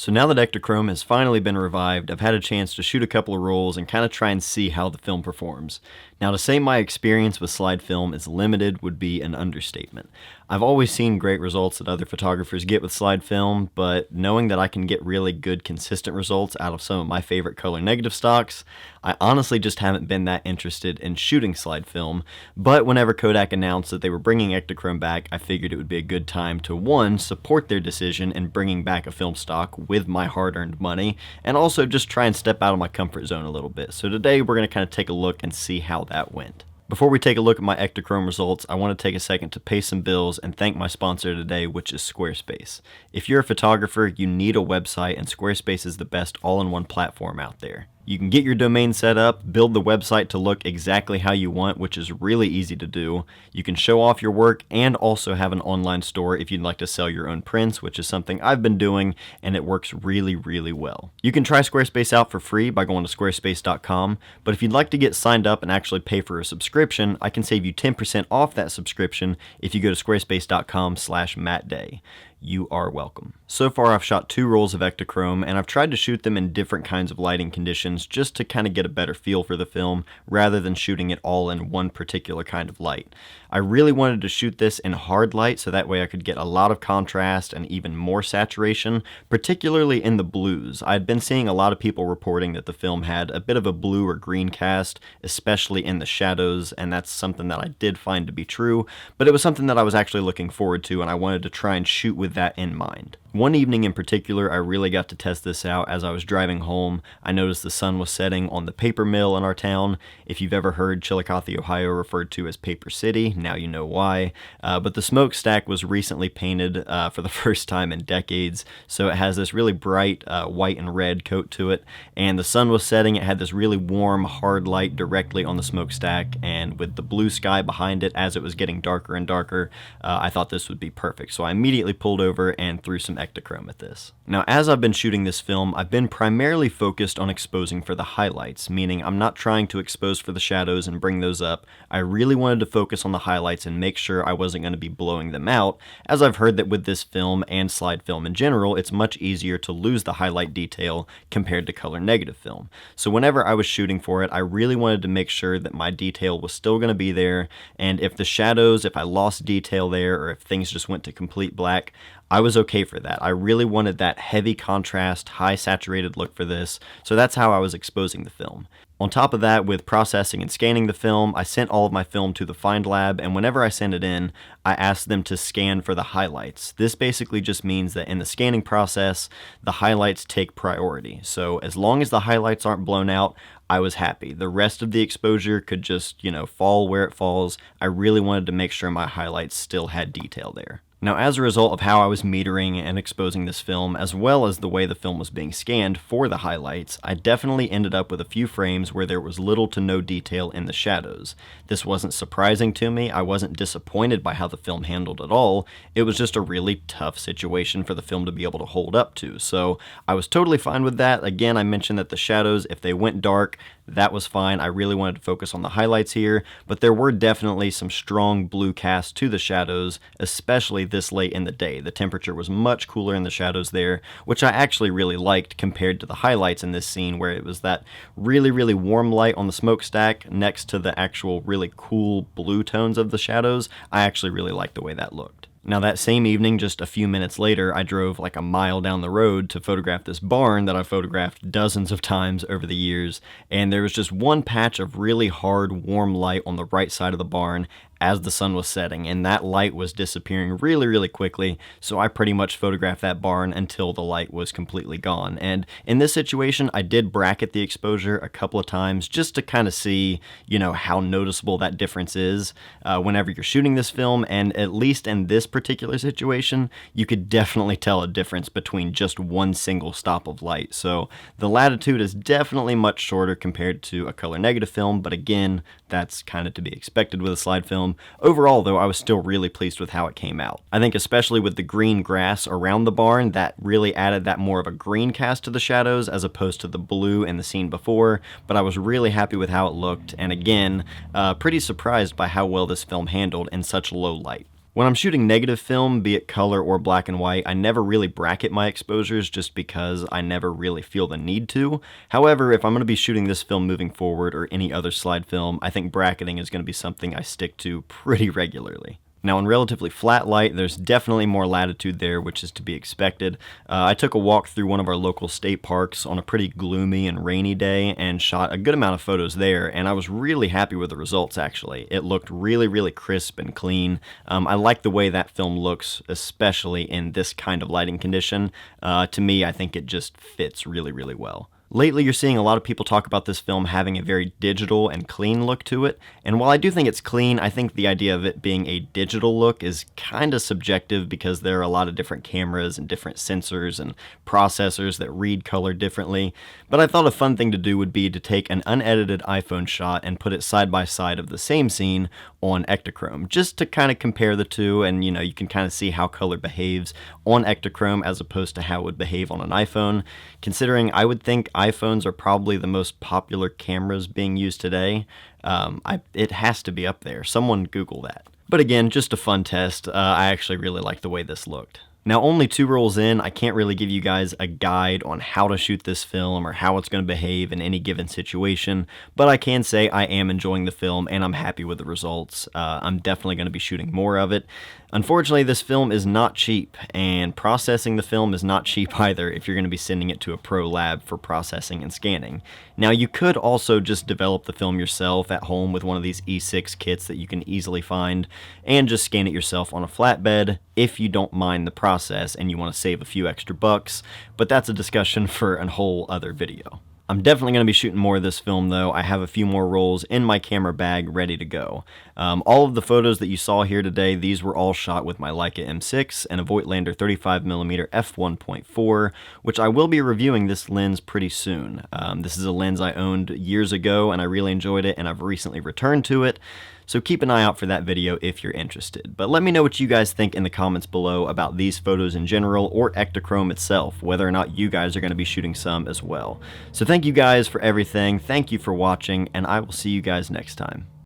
So now that Ektachrome has finally been revived, I've had a chance to shoot a couple of rolls and kind of try and see how the film performs. Now, to say my experience with slide film is limited would be an understatement. I've always seen great results that other photographers get with slide film, but knowing that I can get really good consistent results out of some of my favorite color negative stocks, I honestly just haven't been that interested in shooting slide film. But whenever Kodak announced that they were bringing Ektachrome back, I figured it would be a good time to, one, support their decision in bringing back a film stock with my hard-earned money, and also just try and step out of my comfort zone a little bit. So today we're going to kind of take a look and see how that went. Before we take a look at my Ektachrome results, I want to take a second to pay some bills and thank my sponsor today, which is Squarespace. If you're a photographer, you need a website, and Squarespace is the best all-in-one platform out there. You can get your domain set up, build the website to look exactly how you want, which is really easy to do. You can show off your work and also have an online store if you'd like to sell your own prints, which is something I've been doing, and it works really, really well. You can try Squarespace out for free by going to squarespace.com, but if you'd like to get signed up and actually pay for a subscription, I can save you 10% off that subscription if you go to squarespace.com/mattday. You are welcome. So far I've shot 2 rolls of Ektachrome, and I've tried to shoot them in different kinds of lighting conditions just to kind of get a better feel for the film rather than shooting it all in one particular kind of light. I really wanted to shoot this in hard light so that way I could get a lot of contrast and even more saturation, particularly in the blues. I had been seeing a lot of people reporting that the film had a bit of a blue or green cast, especially in the shadows, and that's something that I did find to be true, but it was something that I was actually looking forward to, and I wanted to try and shoot with that in mind. One evening in particular, I really got to test this out. As I was driving home, I noticed the sun was setting on the paper mill in our town. If you've ever heard Chillicothe, Ohio referred to as Paper City, now you know why. But the smokestack was recently painted for the first time in decades, so it has this really bright white and red coat to it, and the sun was setting. It had this really warm, hard light directly on the smokestack, and with the blue sky behind it as it was getting darker and darker, I thought this would be perfect. So I immediately pulled over and threw some Ektachrome at this. Now, as I've been shooting this film, I've been primarily focused on exposing for the highlights, meaning I'm not trying to expose for the shadows and bring those up. I really wanted to focus on the highlights and make sure I wasn't going to be blowing them out, as I've heard that with this film and slide film in general, it's much easier to lose the highlight detail compared to color negative film. So whenever I was shooting for it, I really wanted to make sure that my detail was still going to be there, and if the shadows, if I lost detail there, or if things just went to complete black, I was okay for that. I really wanted that heavy contrast, high saturated look for this, so that's how I was exposing the film. On top of that, with processing and scanning the film, I sent all of my film to the Find Lab, and whenever I send it in, I asked them to scan for the highlights. This basically just means that in the scanning process, the highlights take priority. So as long as the highlights aren't blown out, I was happy. The rest of the exposure could just, fall where it falls. I really wanted to make sure my highlights still had detail there. Now, as a result of how I was metering and exposing this film, as well as the way the film was being scanned for the highlights, I definitely ended up with a few frames where there was little to no detail in the shadows. This wasn't surprising to me. I wasn't disappointed by how the film handled it all. It was just a really tough situation for the film to be able to hold up to. So I was totally fine with that. Again, I mentioned that the shadows, if they went dark, that was fine. I really wanted to focus on the highlights here, but there were definitely some strong blue casts to the shadows, especially this late in the day. The temperature was much cooler in the shadows there, which I actually really liked compared to the highlights in this scene where it was that really, really warm light on the smokestack next to the actual really cool blue tones of the shadows. I actually really liked the way that looked. Now, that same evening, just a few minutes later, I drove like a mile down the road to photograph this barn that I've photographed dozens of times over the years, and there was just one patch of really hard, warm light on the right side of the barn as the sun was setting, and that light was disappearing really, really quickly, so I pretty much photographed that barn until the light was completely gone. And in this situation, I did bracket the exposure a couple of times just to kind of see, how noticeable that difference is whenever you're shooting this film, and at least in this particular situation, you could definitely tell a difference between just one single stop of light. So the latitude is definitely much shorter compared to a color negative film, but again, that's kind of to be expected with a slide film. Overall, though, I was still really pleased with how it came out. I think especially with the green grass around the barn, that really added that more of a green cast to the shadows as opposed to the blue in the scene before, but I was really happy with how it looked, and again, pretty surprised by how well this film handled in such low light. When I'm shooting negative film, be it color or black and white, I never really bracket my exposures just because I never really feel the need to. However, if I'm going to be shooting this film moving forward or any other slide film, I think bracketing is going to be something I stick to pretty regularly. Now, in relatively flat light, there's definitely more latitude there, which is to be expected. I took a walk through one of our local state parks on a pretty gloomy and rainy day and shot a good amount of photos there, and I was really happy with the results, actually. It looked really, really crisp and clean. I like the way that film looks, especially in this kind of lighting condition. To me, I think it just fits really, really well. Lately, you're seeing a lot of people talk about this film having a very digital and clean look to it, and while I do think it's clean, I think the idea of it being a digital look is kind of subjective because there are a lot of different cameras and different sensors and processors that read color differently, but I thought a fun thing to do would be to take an unedited iPhone shot and put it side by side of the same scene on Ektachrome, just to kind of compare the two, and you can kind of see how color behaves on Ektachrome as opposed to how it would behave on an iPhone, considering I would think iPhones are probably the most popular cameras being used today. It has to be up there. Someone Google that. But again, just a fun test. I actually really like the way this looked. Now, only 2 rolls in, I can't really give you guys a guide on how to shoot this film or how it's going to behave in any given situation, but I can say I am enjoying the film and I'm happy with the results. I'm definitely going to be shooting more of it. Unfortunately, this film is not cheap, and processing the film is not cheap either if you're going to be sending it to a pro lab for processing and scanning. Now, you could also just develop the film yourself at home with one of these E6 kits that you can easily find, and just scan it yourself on a flatbed if you don't mind the process and you want to save a few extra bucks, but that's a discussion for a whole other video. I'm definitely going to be shooting more of this film though. I have a few more rolls in my camera bag ready to go. All of the photos that you saw here today, these were all shot with my Leica M6 and a Voigtlander 35mm f1.4, which I will be reviewing this lens pretty soon. This is a lens I owned years ago and I really enjoyed it, and I've recently returned to it. So keep an eye out for that video if you're interested. But let me know what you guys think in the comments below about these photos in general or Ektachrome itself, whether or not you guys are going to be shooting some as well. So thank you guys for everything, thank you for watching, and I will see you guys next time.